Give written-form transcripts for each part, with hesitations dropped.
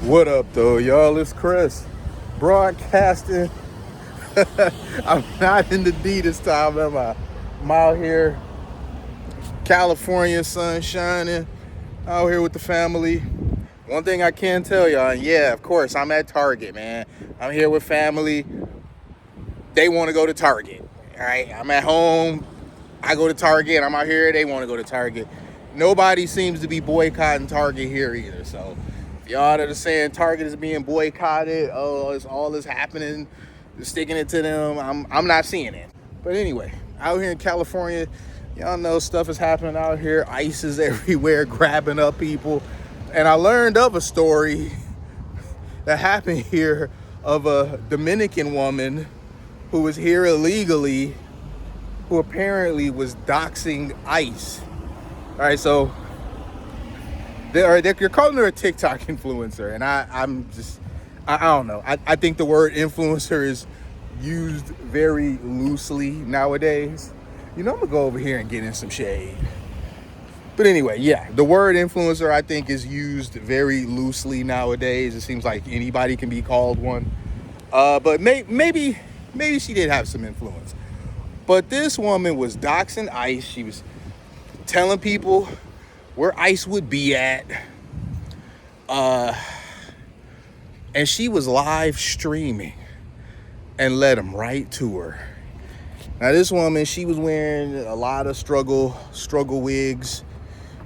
What up, though, y'all? It's Chris, broadcasting. I'm not in the D this time, am I? I'm out here, California, sun shining, out here with the family. One thing I can tell y'all, and yeah, of course, I'm at Target, man. I'm here with family. They want to go to Target, all right? I'm at home. I go to Target. I'm out here. They want to go to Target. Nobody seems to be boycotting Target here either, so y'all that are saying Target is being boycotted, oh, it's all this happening, sticking it to them, I'm not seeing it. But anyway, out here in California, y'all know stuff is happening out here. ICE is everywhere grabbing up people. And I learned of a story that happened here of a Dominican woman who was here illegally, who apparently was doxing ICE. All right, so you're calling her a TikTok influencer, and I don't know. I think the word influencer is used very loosely nowadays. You know, I'm gonna go over here and get in some shade. But anyway, yeah, the word influencer I think is used very loosely nowadays. It seems like anybody can be called one. But maybe she did have some influence. But this woman was doxing ICE. She was telling people where ICE would be at. And she was live streaming and led them right to her. Now this woman, she was wearing a lot of struggle wigs.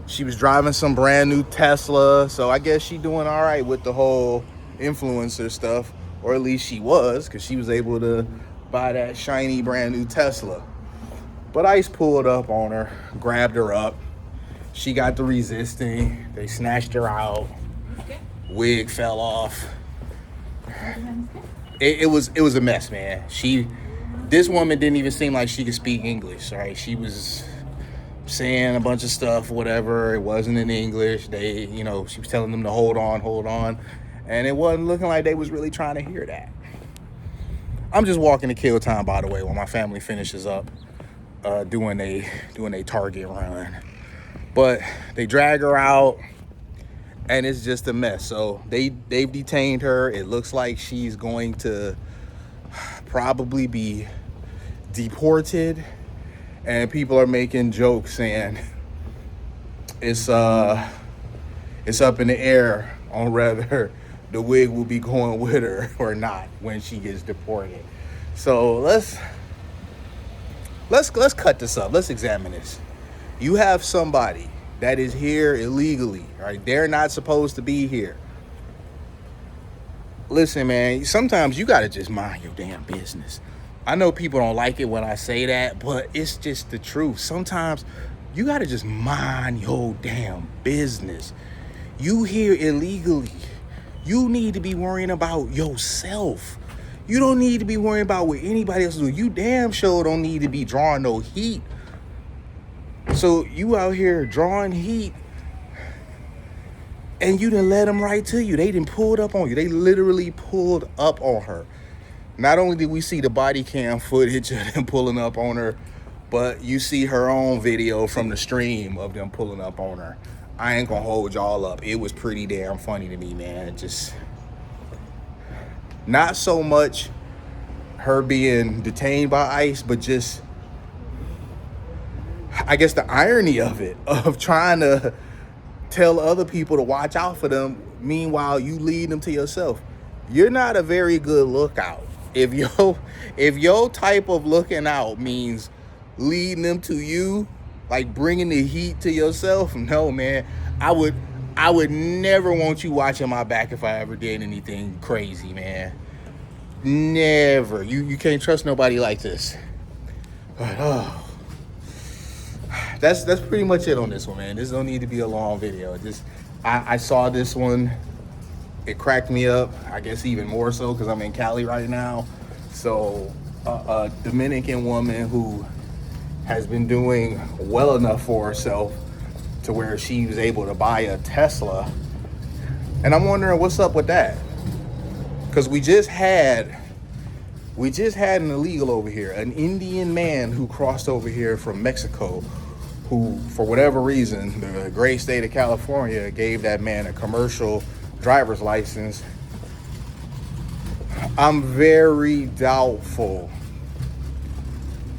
She was driving some brand new Tesla. So I guess she doing all right with the whole influencer stuff, or at least she was, because she was able to buy that shiny brand new Tesla. But ICE pulled up on her, grabbed her up. She got the resisting. They snatched her out. Wig fell off. It was a mess, man. This woman didn't even seem like she could speak English, right? She was saying a bunch of stuff, whatever. It wasn't in English. She was telling them to hold on. And it wasn't looking like they was really trying to hear that. I'm just walking to kill time, by the way, while my family finishes up doing a Target run. But they drag her out, and it's just a mess. So they've detained her. It looks like she's going to probably be deported, and people are making jokes saying it's up in the air on whether the wig will be going with her or not when she gets deported. So let's cut this up. Let's examine this. You have somebody that is here illegally, right? They're not supposed to be here. Listen, man, sometimes you gotta just mind your damn business. I know people don't like it when I say that, but it's just the truth. Sometimes you gotta just mind your damn business. You here illegally. You need to be worrying about yourself. You don't need to be worrying about what anybody else is doing. You damn sure don't need to be drawing no heat. So you out here drawing heat, and you done let them right to you. They done pulled up on you. They literally pulled up on her. Not only did we see the body cam footage of them pulling up on her, but you see her own video from the stream of them pulling up on her. I ain't gonna hold y'all up. It was pretty damn funny to me, man. Just not so much her being detained by ICE, but just, I guess, the irony of it, of trying to tell other people to watch out for them. Meanwhile, you lead them to yourself. You're not a very good lookout. If your type of looking out means leading them to you, like bringing the heat to yourself, no, man. I would never want you watching my back if I ever did anything crazy, man. Never. You can't trust nobody like this. But that's pretty much it on this one, man. This don't need to be a long video. I saw this one. It cracked me up. I guess even more so because I'm in Cali right now. So a Dominican woman who has been doing well enough for herself to where she was able to buy a Tesla. And I'm wondering what's up with that. Because we just had an illegal over here, an Indian man who crossed over here from Mexico, who, for whatever reason, the great state of California gave that man a commercial driver's license, I'm very doubtful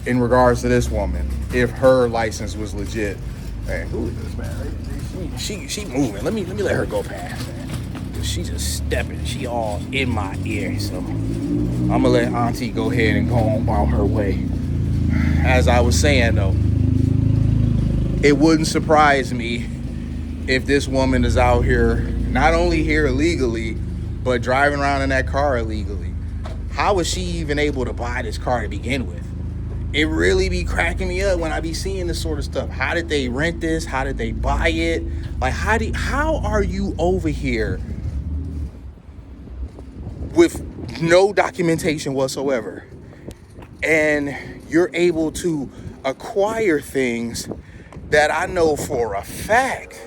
in regards to this woman if her license was legit. Man, who is this, man? She moving. Let me let her go past, man. She just stepping. She all in my ear. So I'm gonna let Auntie go ahead and go on about her way. As I was saying though, it wouldn't surprise me if this woman is out here, not only here illegally, but driving around in that car illegally. How was she even able to buy this car to begin with? It really be cracking me up when I be seeing this sort of stuff. How did they rent this? How did they buy it? Like, how are you over here with no documentation whatsoever, and you're able to acquire things that I know for a fact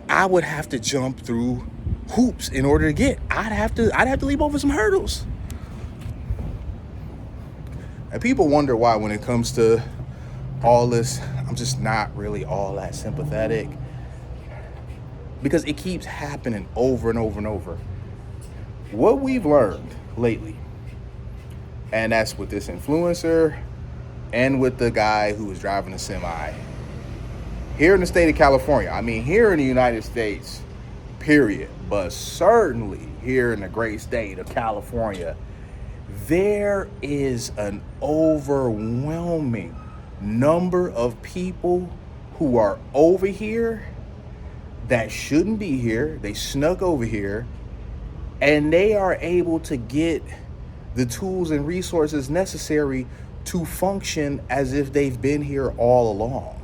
I would have to jump through hoops in order to get? I'd have to leap over some hurdles. And people wonder why when it comes to all this, I'm just not really all that sympathetic. Because it keeps happening over and over and over. What we've learned lately, and that's with this influencer and with the guy who was driving a semi, here in the state of California, I mean here in the United States, period, but certainly here in the great state of California, there is an overwhelming number of people who are over here that shouldn't be here. They snuck over here, and they are able to get the tools and resources necessary to function as if they've been here all along.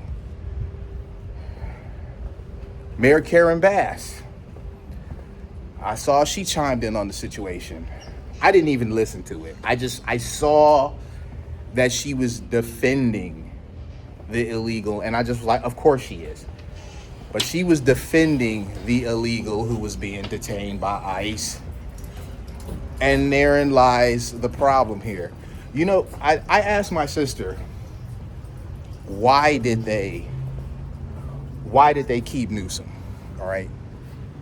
Mayor Karen Bass, I saw she chimed in on the situation. I didn't even listen to it. I saw that she was defending the illegal, and I just was like, of course she is. But she was defending the illegal who was being detained by ICE. And therein lies the problem here. You know, I asked my sister, why did they keep Newsom? All right.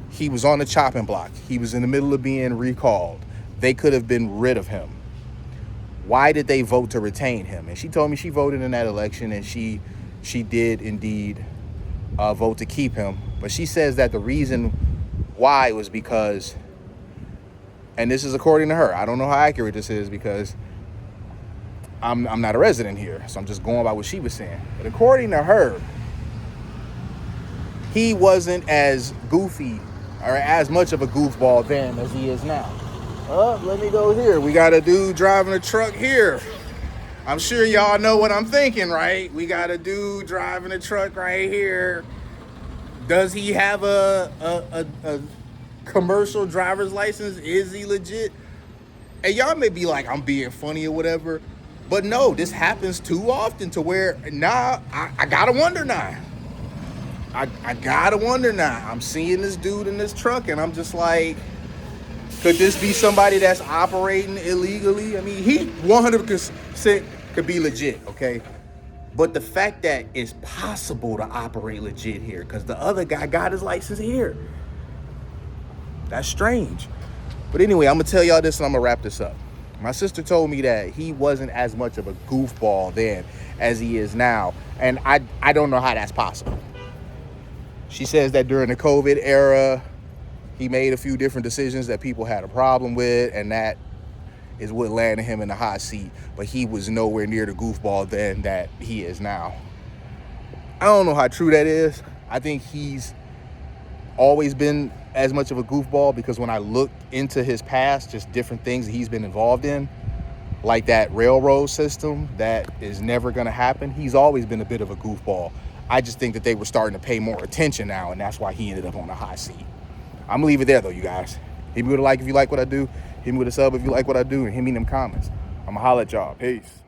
He was on the chopping block. He was in the middle of being recalled. They could have been rid of him. Why did they vote to retain him? And she told me she voted in that election, and she did indeed vote to keep him. But she says that the reason why was because, and this is according to her, I don't know how accurate this is because I'm not a resident here, so I'm just going by what she was saying. But according to her, he wasn't as goofy or as much of a goofball then as he is now. Let me go here. We got a dude driving a truck here. I'm sure y'all know what I'm thinking, right? We got a dude driving a truck right here. Does he have a commercial driver's license? Is he legit? And y'all may be like, I'm being funny or whatever. But no, this happens too often to where now I gotta wonder now. I gotta wonder now. I'm seeing this dude in this truck and I'm just like, could this be somebody that's operating illegally? I mean, he 100% could be legit, okay? But the fact that it's possible to operate legit here because the other guy got his license here, that's strange. But anyway, I'm gonna tell y'all this and I'm gonna wrap this up. My sister told me that he wasn't as much of a goofball then as he is now. And I don't know how that's possible. She says that during the COVID era, he made a few different decisions that people had a problem with, and that is what landed him in the hot seat. But he was nowhere near the goofball then that he is now. I don't know how true that is. I think he's always been as much of a goofball because when I looked into his past, just different things that he's been involved in, like that railroad system that is never going to happen, he's always been a bit of a goofball. I just think that they were starting to pay more attention now, and that's why he ended up on the hot seat. I'm gonna leave it there though, you guys. Hit me with a like if you like what I do. Hit me with a sub if you like what I do, and hit me in them comments. I'm gonna holler at y'all. Peace.